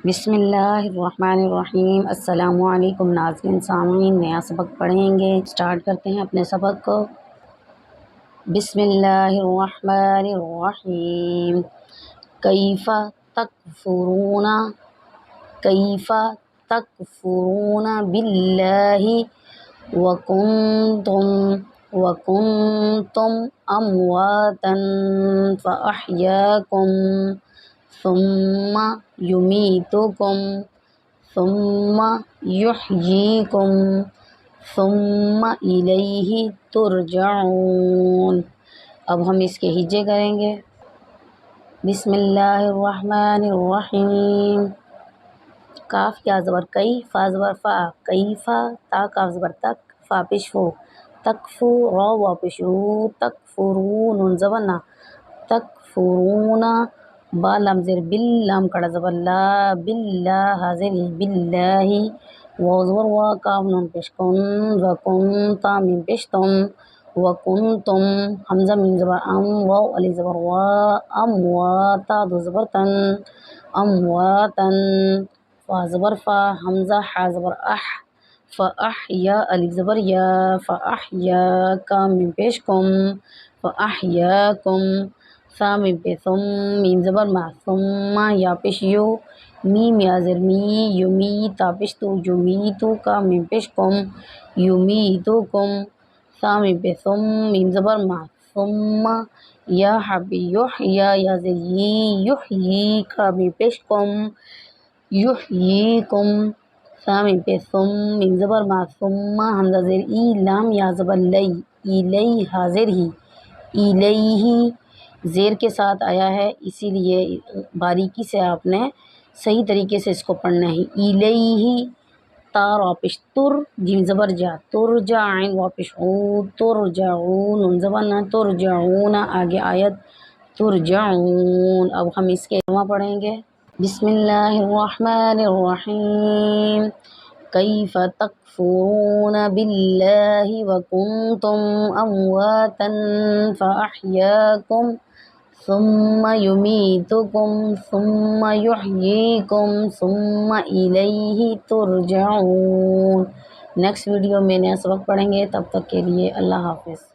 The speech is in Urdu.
بسم اللہ الرحمن الرحیم۔ السلام علیکم ناظرین سامعین، نیا سبق پڑھیں گے۔ سٹارٹ کرتے ہیں اپنے سبق کو۔ بسم اللہ الرحمن الرحیم۔ کیف تکفرون، کیف تکفرون باللہ وکنتم امواتا فاحیاکم ثم یمیتکم ثم یحییکم ثم الیہ ترجعون۔ اب ہم اس کے ہجے کریں گے۔ بسم اللہ الرحمن الرحیم۔ کاف یا زبر کئی، فا زبر فا، کیفا، تا کاف زبر تک، فا پیش فو، تکفو، را وا پیش رو، تکفرون، نون زبر نا، تکفرون، با لام زیر بل، لام کڑا زبر لا، باللہ حاضر ہی، باللہ، واو زبر وا، کاف نون پیش کن، وکنتا میم پیش تم، وکنتم، حمزہ میم زبر ام، واو علی زبر وا، امواتا، دو زبر تن، امواتن، فا زبر فا، حمزہ حا زبر اح، فاحیا علی زبر یا، فاحیا، کام میم پیش کم، فاحیاکم، ثا میم پہ ثم، میم زبر ما، ثم یا پیش یو، میم یا زر می، یمی تا پیش تو، یمیتو، کام میم پیش کم، یمیتوکم، ثا میم پہ ثم، میم زبر ما، ثم یا حبی یحیا یا زر یی، یحیی، کام میم پیش کم، یحییکم، ثا میم پہ ثم، میم زبر ما، ثم حمزہ زیر ای، لام یا زبر لی، الی حاضر ہی، الیہ، زیر کے ساتھ آیا ہے اسی لیے باریکی سے آپ نے صحیح طریقے سے اس کو پڑھنا ہے۔ الیہ، تا را پیش تر، جیم زبر جا، ترجع، عین وا پیش عو، ترجعون، نون زبر نا، ترجعون، آگے آیت ترجعون۔ اب ہم اس کے علماء پڑھیں گے۔ بسم اللہ الرحمن الرحیم۔ کیف تکفرون باللہ وکنتم امواتا فاحیاکم ثم یمیتکم ثم یحییکم ثم الیہ ترجعون۔ نیکسٹ ویڈیو میں نیا سبق پڑھیں گے، تب تک کے لیے اللہ حافظ۔